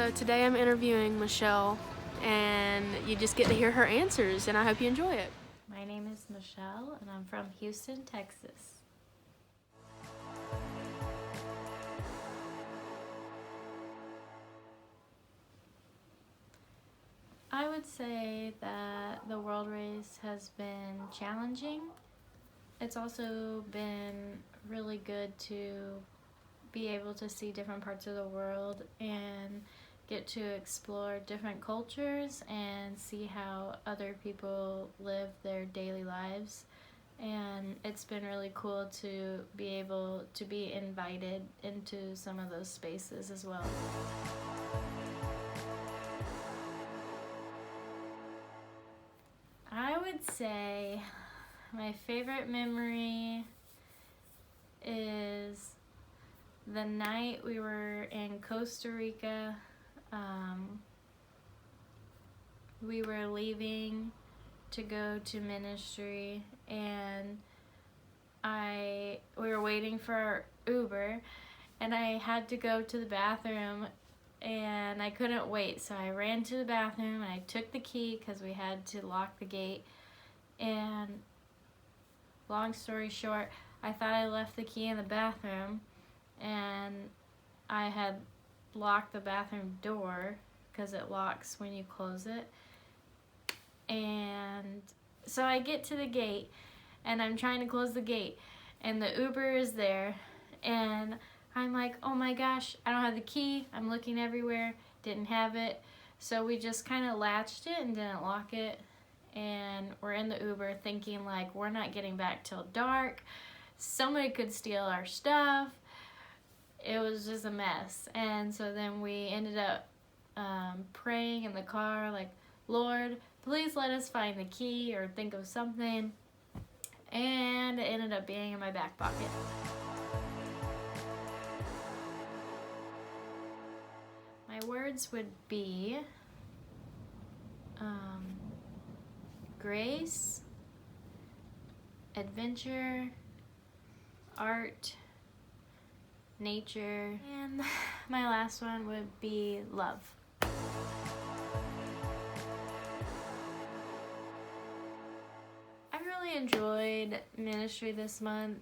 So today I'm interviewing Michelle, and you just get to hear her answers, and I hope you enjoy it. My name is Michelle, and I'm from Houston, Texas. I would say that the world race has been challenging. It's also been really good to be able to see different parts of the world and get to explore different cultures and see how other people live their daily lives. And it's been really cool to be able to be invited into some of those spaces as well. I would say my favorite memory is the night we were in Costa Rica. We were leaving to go to ministry, and we were waiting for our Uber, and I had to go to the bathroom, and I couldn't wait, so I ran to the bathroom and I took the key because we had to lock the gate. And long story short, I thought I left the key in the bathroom, and I had locked the bathroom door because it locks when you close it. And so I get to the gate, and I'm trying to close the gate, and the Uber is there, and I'm like, oh my gosh, I don't have the key. I'm looking everywhere, didn't have it. So we just kind of latched it and didn't lock it, and we're in the Uber thinking like, we're not getting back till dark. Somebody could steal our stuff. It was just a mess. And so then we ended up praying in the car like, Lord, please let us find the key or think of something. And it ended up being in my back pocket. My words would be grace, adventure, art, nature, and my last one would be love. I really enjoyed ministry this month.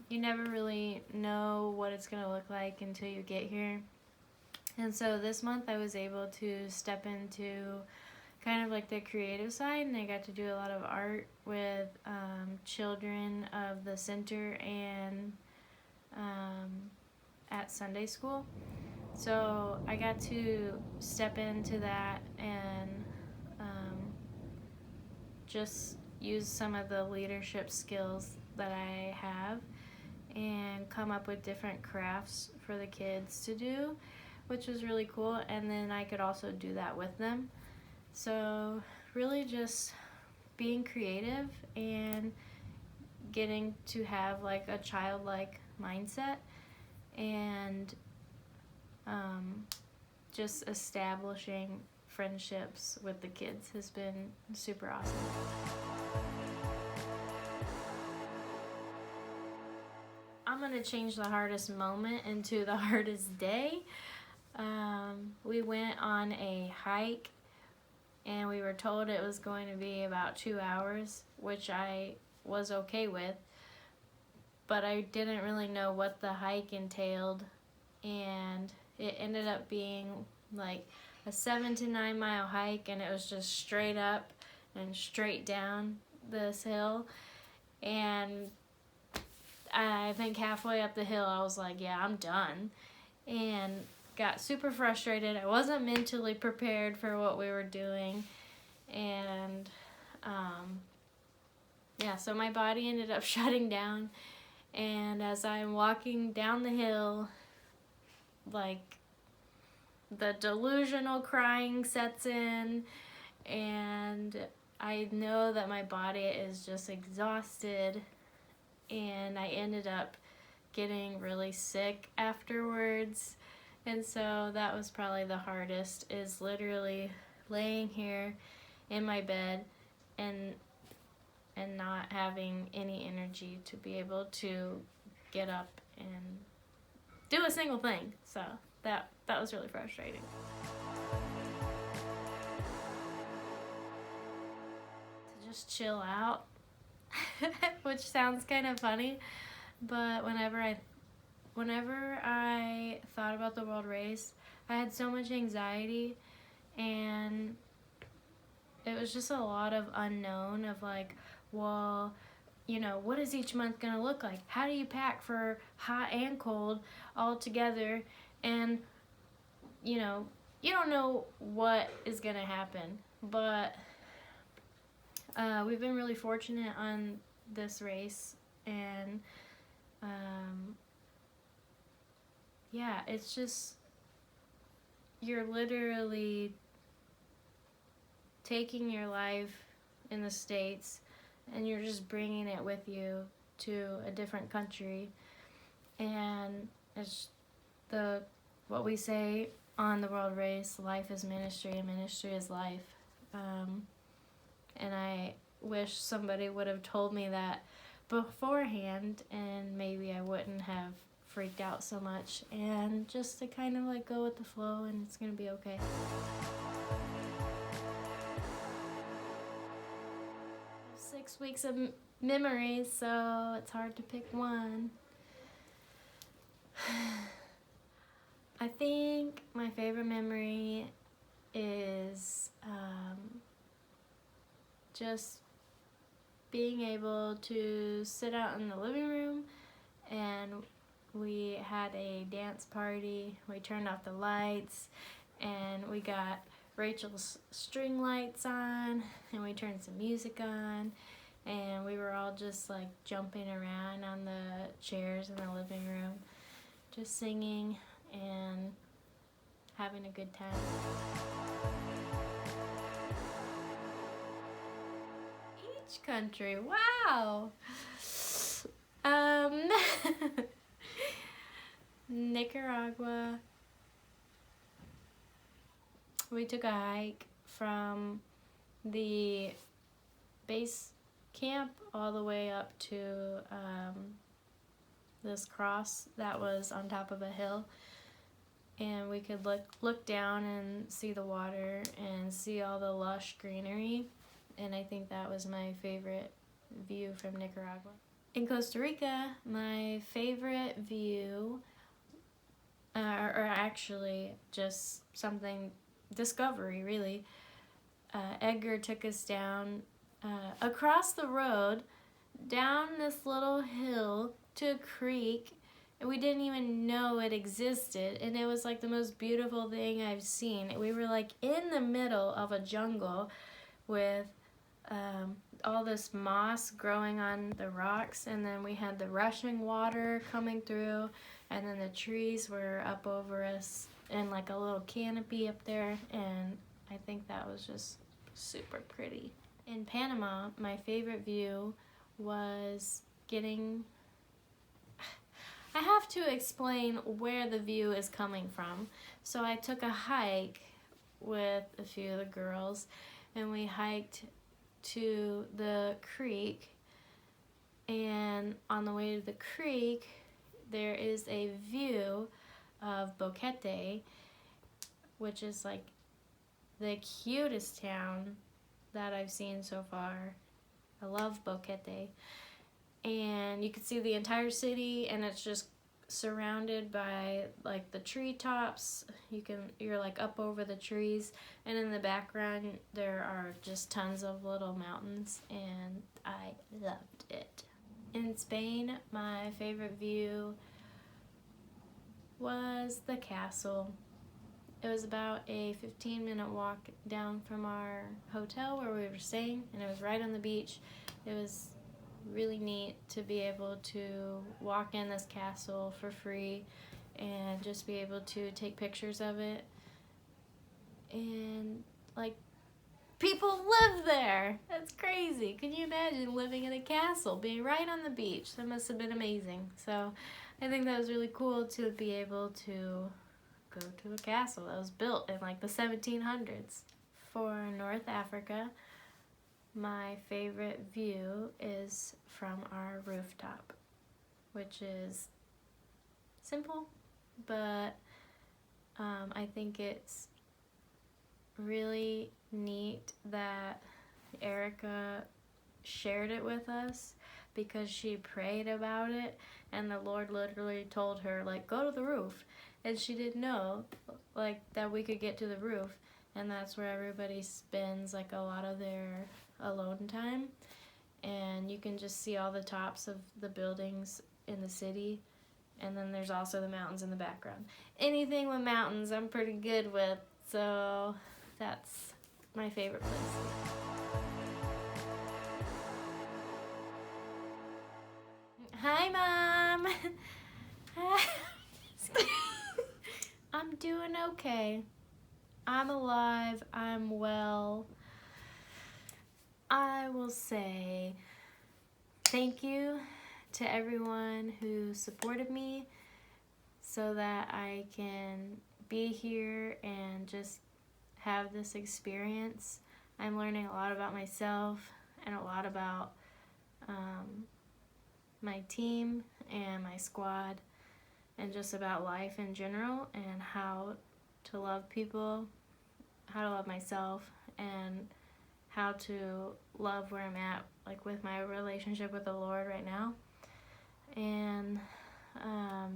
You never really know what it's going to look like until you get here. And so this month I was able to step into kind of like the creative side, and I got to do a lot of art with children of the center and at Sunday school. So I got to step into that and just use some of the leadership skills that I have and come up with different crafts for the kids to do, which was really cool. And then I could also do that with them. So really just being creative and getting to have like a childlike mindset, and just establishing friendships with the kids has been super awesome. I'm gonna change the hardest moment into the hardest day. We went on a hike, and we were told it was going to be about 2 hours, which I was okay with, but I didn't really know what the hike entailed, and it ended up being like a 7 to 9 mile hike, and it was just straight up and straight down this hill. And I think halfway up the hill I was like, yeah, I'm done, and got super frustrated. I wasn't mentally prepared for what we were doing, and so my body ended up shutting down. And as I'm walking down the hill, like, the delusional crying sets in, and I know that my body is just exhausted, and I ended up getting really sick afterwards. And so that was probably the hardest, is literally laying here in my bed and not having any energy to be able to get up and do a single thing. So that was really frustrating. To just chill out, which sounds kind of funny, but whenever I thought about the world race, I had so much anxiety, and it was just a lot of unknown of like, well, you know, what is each month gonna look like? How do you pack for hot and cold all together? And, you know, you don't know what is gonna happen. But we've been really fortunate on this race, and yeah, it's just, you're literally taking your life in the States and you're just bringing it with you to a different country. And it's what we say on the world race, life is ministry and ministry is life. And I wish somebody would have told me that beforehand, and maybe I wouldn't have freaked out so much, and just to kind of like go with the flow, and it's gonna be okay. 6 weeks of memories, so it's hard to pick one. I think my favorite memory is just being able to sit out in the living room, and we had a dance party. We turned off the lights and we got Rachel's string lights on, and we turned some music on, and we were all just like jumping around on the chairs in the living room, just singing and having a good time. Each country, wow. Nicaragua. We took a hike from the base camp all the way up to this cross that was on top of a hill, and we could look down and see the water and see all the lush greenery, and I think that was my favorite view from Nicaragua. In Costa Rica, my favorite view, or actually just something, discovery really, Edgar took us down across the road, down this little hill to a creek, and we didn't even know it existed, and it was like the most beautiful thing I've seen. We were like in the middle of a jungle with all this moss growing on the rocks, and then we had the rushing water coming through, and then the trees were up over us and like a little canopy up there, and I think that was just super pretty. In Panama, my favorite view was getting... I have to explain where the view is coming from. So I took a hike with a few of the girls, and we hiked to the creek, and on the way to the creek there is a view of Boquete, which is like the cutest town that I've seen so far. I love Boquete, and you can see the entire city, and it's just surrounded by like the treetops. You're like up over the trees, and in the background there are just tons of little mountains, and I loved it. In Spain, my favorite view was the castle. It was about a 15-minute walk down from our hotel where we were staying, and it was right on the beach. It was really neat to be able to walk in this castle for free and just be able to take pictures of it. And like, people live there. That's crazy. Can you imagine living in a castle, being right on the beach? That must have been amazing. So I think that was really cool to be able to go to a castle that was built in like the 1700s. For North Africa, my favorite view is from our rooftop, which is simple, but I think it's really neat that Erica shared it with us because she prayed about it and the Lord literally told her, like, go to the roof. And she didn't know, like, that we could get to the roof. And that's where everybody spends, like, a lot of their alone time. And you can just see all the tops of the buildings in the city. And then there's also the mountains in the background. Anything with mountains I'm pretty good with, so that's my favorite place. Hi, Mom. I'm doing okay. I'm alive. I'm well. I will say thank you to everyone who supported me so that I can be here and just have this experience. I'm learning a lot about myself and a lot about my team and my squad and just about life in general and how to love people, how to love myself, and how to love where I'm at, like with my relationship with the Lord right now. And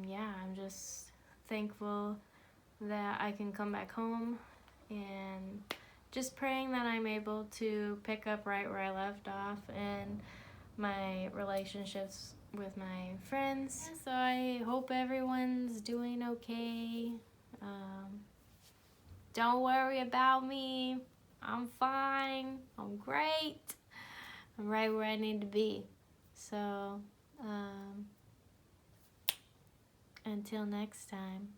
yeah, I'm just thankful that I can come back home and just praying that I'm able to pick up right where I left off and my relationships with my friends. So I hope everyone's doing okay. Don't worry about me. I'm fine. I'm great. I'm right where I need to be. So, until next time.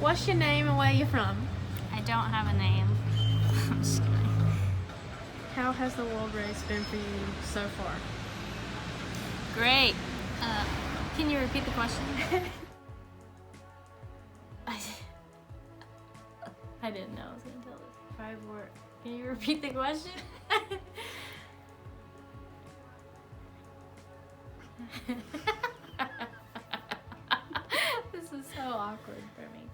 What's your name and where you from? I don't have a name. I'm just kidding. How has the world race been for you so far? Great. Can you repeat the question? I didn't know I was gonna tell this. 5 words. Can you repeat the question? This is so awkward for me.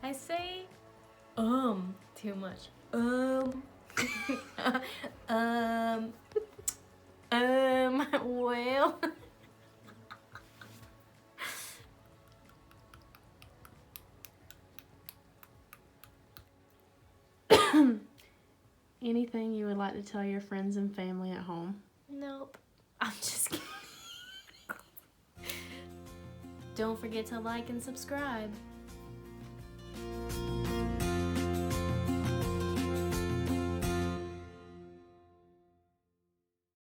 I say too much. Well. Anything you would like to tell your friends and family at home? Nope. I'm just kidding. Don't forget to like and subscribe.